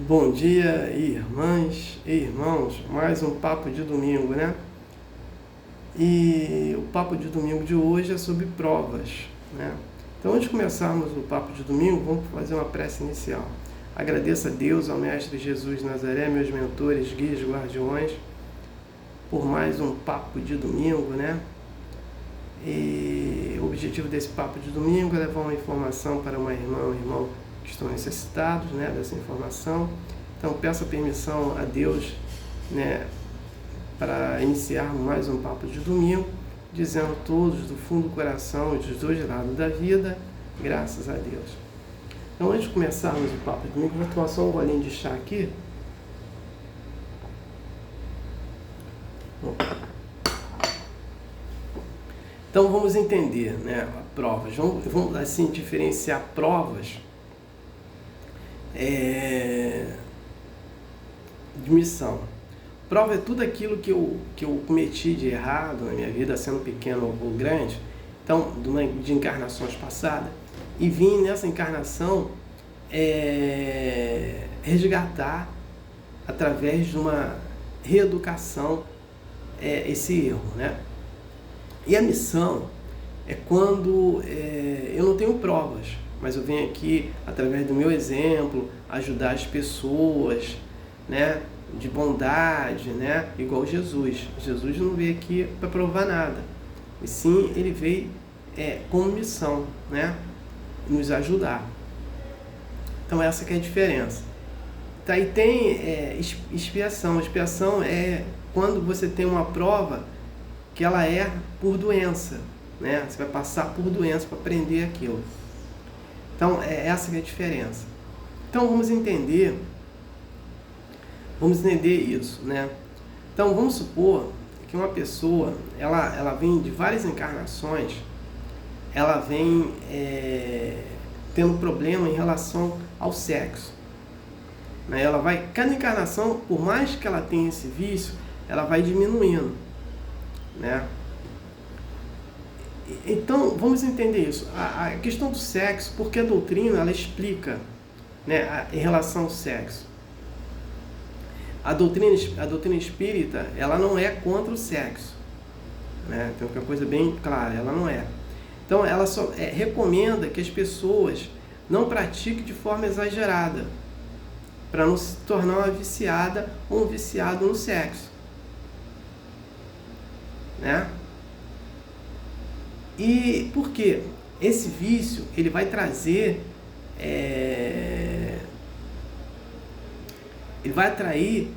Bom dia, irmãs e irmãos. Mais um papo de domingo, né? E o papo de domingo de hoje é sobre provas, né? Então, antes de começarmos o papo de domingo, vamos fazer uma prece inicial. Agradeço a Deus, ao Mestre Jesus Nazaré, meus mentores, guias, guardiões, por mais um papo de domingo, né? E o objetivo desse papo de domingo é levar uma informação para uma irmã ou irmão que estão necessitados, né, dessa informação. Então peço a permissão a Deus, né, para iniciar mais um papo de domingo, dizendo todos do fundo do coração e dos dois lados da vida, graças a Deus. Então, antes de começarmos o papo de domingo, vou tomar só um golinho de chá aqui. Então vamos entender, né, provas. Vamos assim diferenciar provas de missão. Prova é tudo aquilo que eu cometi de errado na minha vida, sendo pequeno ou grande, então de encarnações passadas, e vim nessa encarnação resgatar através de uma reeducação esse erro, né? E a missão é quando eu não tenho provas, mas eu venho aqui, através do meu exemplo, ajudar as pessoas, né, de bondade, né, igual Jesus. Jesus não veio aqui para provar nada, e sim ele veio como missão, né, nos ajudar. Então essa que é a diferença. Tá, e tem expiação. Expiação é quando você tem uma prova que ela é por doença, né? Você vai passar por doença para aprender aquilo. Então, essa que é a diferença. Então, vamos entender isso, né? Então, vamos supor que uma pessoa, ela vem de várias encarnações, ela vem tendo problema em relação ao sexo. Né? Cada encarnação, por mais que ela tenha esse vício, ela vai diminuindo, né? Então, vamos entender isso. A questão do sexo, porque a doutrina, ela explica, né, em relação ao sexo. A doutrina espírita, ela não é contra o sexo, né? Tem uma coisa bem clara, ela não é. Então, ela só recomenda que as pessoas não pratiquem de forma exagerada, para não se tornar uma viciada ou um viciado no sexo, né? E por quê? Esse vício, ele vai trazer, ele vai atrair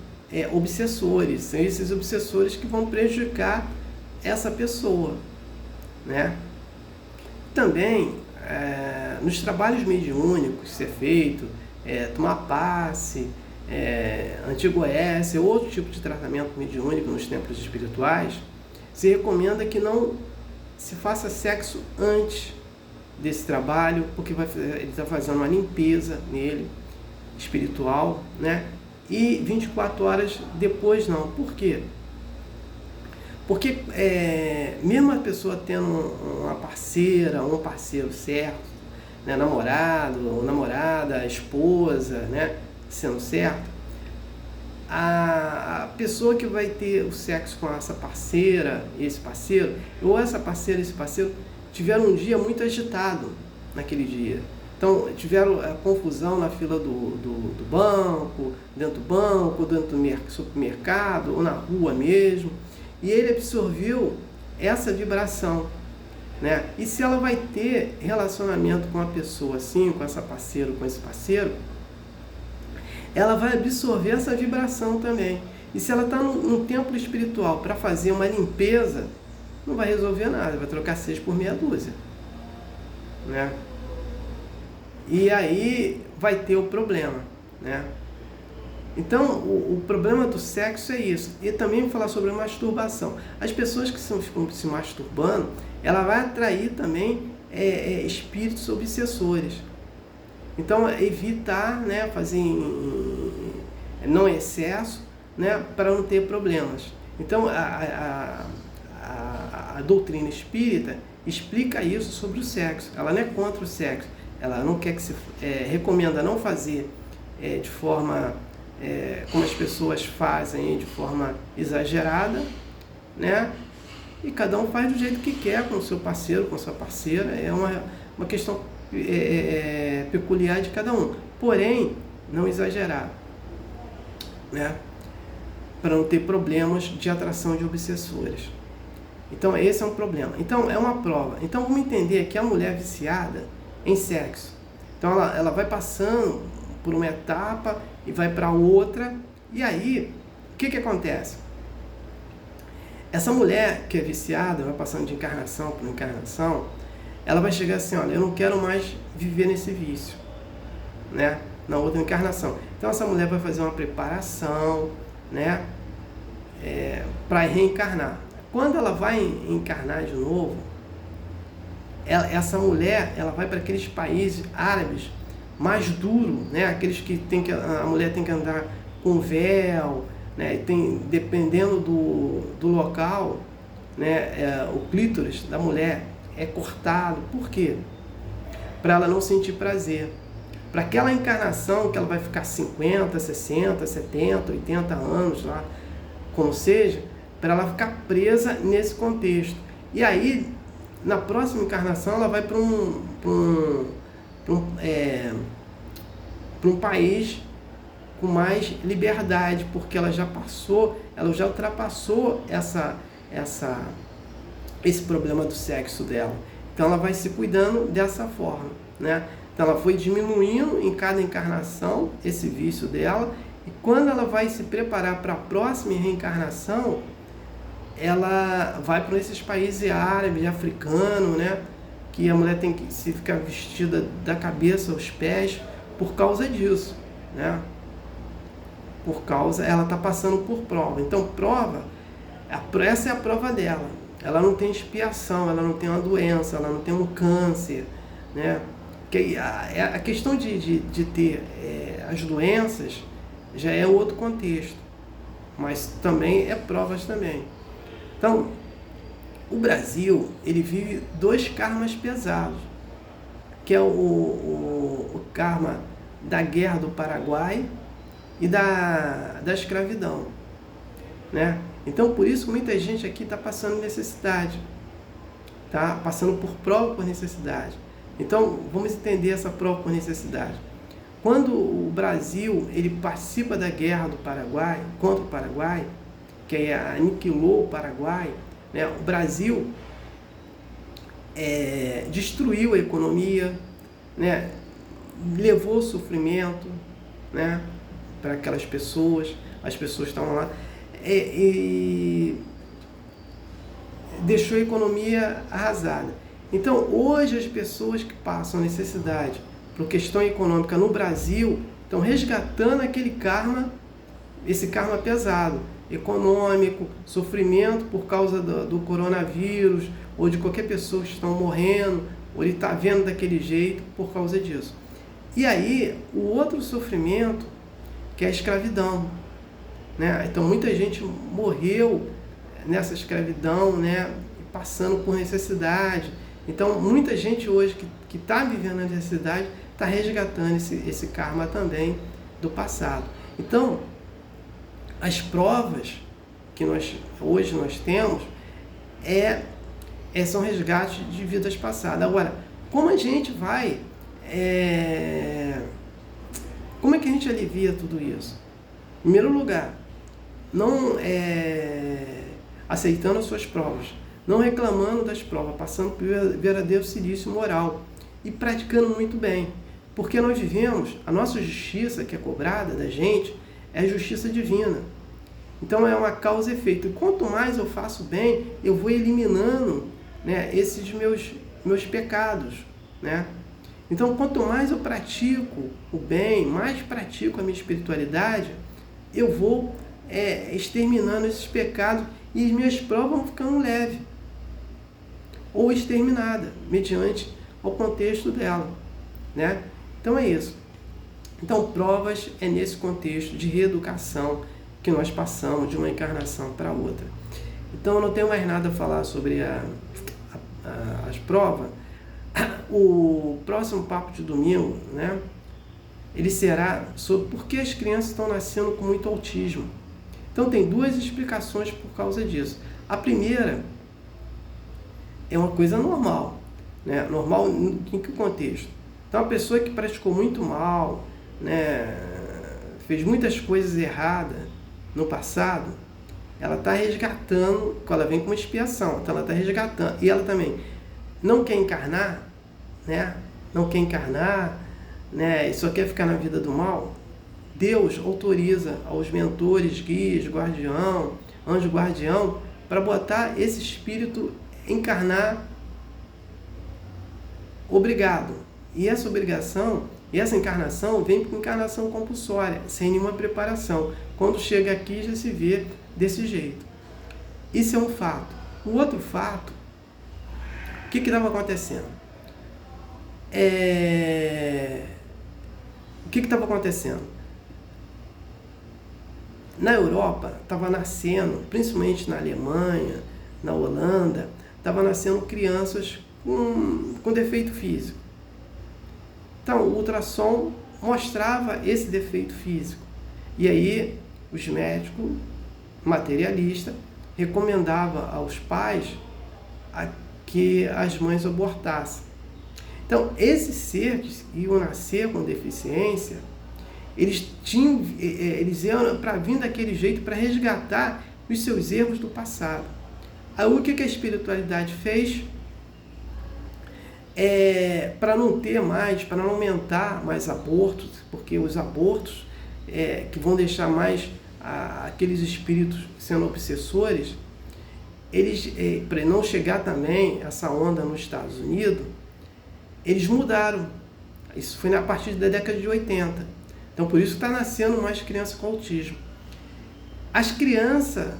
obsessores. São esses obsessores que vão prejudicar essa pessoa, né? Também, nos trabalhos mediúnicos, ser feito, tomar passe, antigoécia, outro tipo de tratamento mediúnico nos templos espirituais, se recomenda que não se faça sexo antes desse trabalho, porque ele está fazendo uma limpeza nele, espiritual, né? E 24 horas depois não. Por quê? Porque mesmo a pessoa tendo uma parceira, um parceiro certo, né? Namorado, ou namorada, esposa, né? Sendo certo, a pessoa que vai ter o sexo com essa parceira e esse parceiro, ou essa parceira e esse parceiro, tiveram um dia muito agitado naquele dia. Então, tiveram confusão na fila do banco, dentro do supermercado, ou na rua mesmo, e ele absorveu essa vibração, né? E se ela vai ter relacionamento com uma pessoa assim, com essa parceira, com esse parceiro, ela vai absorver essa vibração também. E se ela está num templo espiritual para fazer uma limpeza, não vai resolver nada, vai trocar 6 por meia dúzia, né? E aí vai ter o problema, né? Então, o problema do sexo é isso. E também vou falar sobre a masturbação. As pessoas que ficam se masturbando, ela vai atrair também espíritos obsessores. Então, evitar, né, fazer não em excesso, né, para não ter problemas. Então, a doutrina espírita explica isso sobre o sexo. Ela não é contra o sexo. Ela não quer que se recomenda não fazer de forma, como as pessoas fazem, de forma exagerada, né? E cada um faz do jeito que quer com o seu parceiro, com a sua parceira. É uma questão peculiar de cada um. Porém, não exagerar, né? Para não ter problemas de atração de obsessores. Então, esse é um problema. Então, é uma prova. Então, vamos entender que a mulher viciada em sexo, então ela vai passando por uma etapa e vai para outra. E aí, o que acontece? Essa mulher que é viciada, vai passando de encarnação por encarnação, ela vai chegar assim, olha, eu não quero mais viver nesse vício, né? Na outra encarnação. Então essa mulher vai fazer uma preparação, né? Para reencarnar. Quando ela vai encarnar de novo, essa mulher, ela vai para aqueles países árabes mais duros, né? Aqueles que a mulher tem que andar com véu, né? Dependendo do local, né? O clítoris da mulher é cortado. Por quê? Para ela não sentir prazer. Para aquela encarnação que ela vai ficar 50, 60, 70, 80 anos lá, como seja, para ela ficar presa nesse contexto. E aí, na próxima encarnação, ela vai para um país com mais liberdade, porque ela já ultrapassou esse problema do sexo dela. Então ela vai se cuidando dessa forma, né? Então ela foi diminuindo em cada encarnação esse vício dela, e quando ela vai se preparar para a próxima reencarnação, ela vai para esses países árabes, africanos, né? Que a mulher tem que ficar vestida da cabeça aos pés por causa disso, né? Ela está passando por prova. Então essa é a prova dela. Ela não tem expiação, ela não tem uma doença, ela não tem um câncer, né? Que a questão de ter as doenças já é outro contexto, mas também é provas também. Então, o Brasil, ele vive 2 karmas pesados, que é o karma da Guerra do Paraguai e da escravidão, né? Então, por isso, muita gente aqui está passando necessidade, tá passando por prova por necessidade. Então, vamos entender essa prova por necessidade. Quando o Brasil ele participa da Guerra do Paraguai, contra o Paraguai, que aniquilou o Paraguai, né? O Brasil destruiu a economia, né? Levou sofrimento, né? Para aquelas pessoas, as pessoas estavam lá, e deixou a economia arrasada. Então, hoje as pessoas que passam necessidade por questão econômica no Brasil estão resgatando aquele karma, esse karma pesado, econômico, sofrimento por causa do coronavírus, ou de qualquer pessoa que estão morrendo, ou ele está vendo daquele jeito por causa disso. E aí, o outro sofrimento, que é a escravidão, né? Então, muita gente morreu nessa escravidão, né? Passando por necessidade. Então, muita gente hoje que está vivendo a necessidade está resgatando esse karma também do passado. Então, as provas que hoje nós temos são resgates de vidas passadas. Agora, como a gente vai... como é que a gente alivia tudo isso? Em primeiro lugar, não aceitando as suas provas, não reclamando das provas, passando por verdadeiro silício moral e praticando muito bem. Porque nós vivemos, a nossa justiça que é cobrada da gente é a justiça divina. Então é uma causa e efeito. E quanto mais eu faço bem, eu vou eliminando, né, esses meus pecados, né? Então quanto mais eu pratico o bem, mais pratico a minha espiritualidade, eu vou exterminando esses pecados e as minhas provas vão ficando leves ou exterminada, mediante o contexto dela, né? Então é isso. Então provas é nesse contexto de reeducação que nós passamos de uma encarnação para outra. Então eu não tenho mais nada a falar sobre as provas. O próximo papo de domingo, né? ele será sobre por que as crianças estão nascendo com muito autismo. Então tem duas explicações por causa disso. A primeira é uma coisa normal, né? Normal em que contexto? Então a pessoa que praticou muito mal, né, fez muitas coisas erradas no passado, ela está resgatando, quando ela vem com uma expiação, então ela está resgatando, e ela também não quer encarnar, né? Não quer encarnar, né? E só quer ficar na vida do mal. Deus autoriza aos mentores, guias, guardião, anjo guardião, para botar esse espírito encarnar obrigado. E essa obrigação, e essa encarnação vem com encarnação compulsória, sem nenhuma preparação. Quando chega aqui já se vê desse jeito. Isso é um fato. O outro fato, o que estava acontecendo? O que estava acontecendo? Na Europa, estava nascendo, principalmente na Alemanha, na Holanda, estava nascendo crianças com defeito físico. Então, o ultrassom mostrava esse defeito físico. E aí, os médicos materialistas recomendavam aos pais que as mães abortassem. Então, esses seres que iam nascer com deficiência, eles iam para vir daquele jeito para resgatar os seus erros do passado. Aí o que a espiritualidade fez? Para não ter mais, para não aumentar mais abortos, porque os abortos que vão deixar mais aqueles espíritos sendo obsessores, eles, para não chegar também essa onda nos Estados Unidos, eles mudaram. Isso foi a partir da década de 80. Então, por isso está nascendo mais crianças com autismo. As crianças,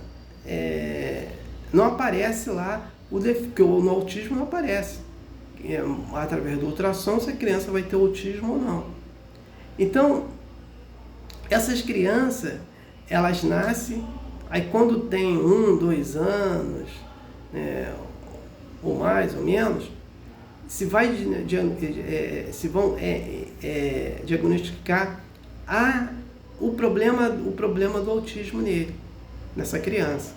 não aparece lá, porque no autismo não aparece. Através do ultrassom, se a criança vai ter autismo ou não. Então, essas crianças, elas nascem, aí quando tem 1, 2 anos, ou mais ou menos, se vão diagnosticar o problema do autismo nessa criança,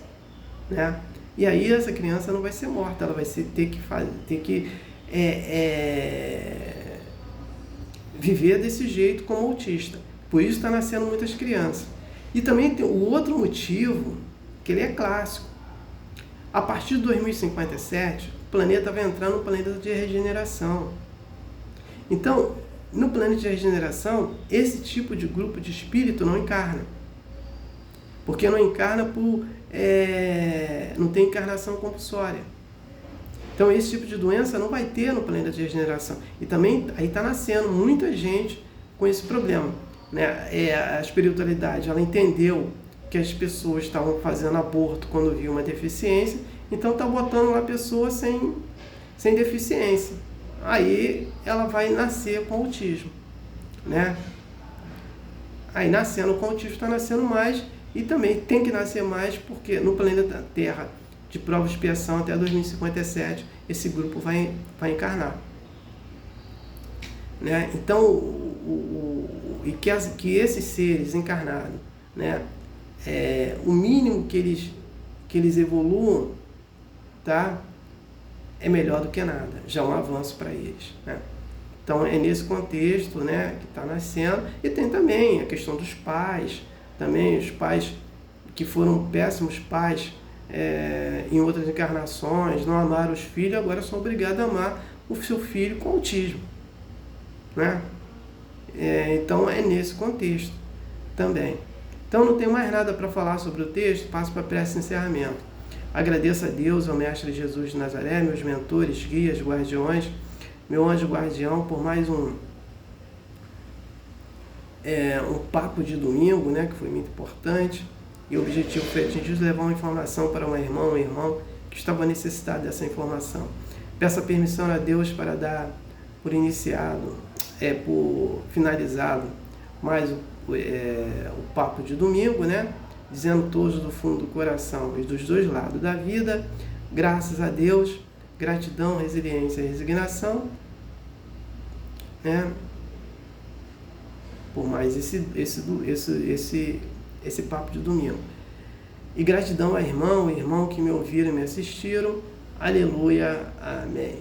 né? E aí essa criança não vai ser morta, ela vai ter que viver desse jeito como autista. Por isso está nascendo muitas crianças. E também tem o outro motivo, que ele é clássico. A partir de 2057, o planeta vai entrar no planeta de regeneração. Então, no planeta de regeneração, esse tipo de grupo de espírito não encarna. Porque não encarna não tem encarnação compulsória. Então, esse tipo de doença não vai ter no planeta de regeneração. E também, aí está nascendo muita gente com esse problema, né? A espiritualidade, ela entendeu que as pessoas estavam fazendo aborto quando viu uma deficiência, então está botando uma pessoa sem deficiência. Aí ela vai nascer com autismo, né? Aí nascendo com autismo está nascendo mais, e também tem que nascer mais porque no planeta Terra de prova e expiação até 2057 esse grupo vai encarnar, né? Então que esses seres encarnados, né, o mínimo que eles evoluam, tá, é melhor do que nada, já é um avanço para eles, né? Então é nesse contexto, né, que está nascendo. E tem também a questão dos pais, também os pais que foram péssimos pais em outras encarnações, não amaram os filhos, agora são obrigados a amar o seu filho com autismo, né? Então é nesse contexto também. Então não tenho mais nada para falar sobre o texto, passo para a prece de encerramento. Agradeço a Deus, ao Mestre Jesus de Nazaré, meus mentores, guias, guardiões, meu anjo guardião, por mais um papo de domingo, né, que foi muito importante. E o objetivo foi atingir, levar uma informação para um irmão que estava necessitado dessa informação. Peço a permissão a Deus para dar por iniciado, por finalizado mais o papo de domingo, né? Dizendo todos do fundo do coração e dos dois lados da vida, graças a Deus, gratidão, resiliência e resignação, né? por mais esse papo de domingo. E gratidão ao irmão que me ouviram e me assistiram. Aleluia. Amém.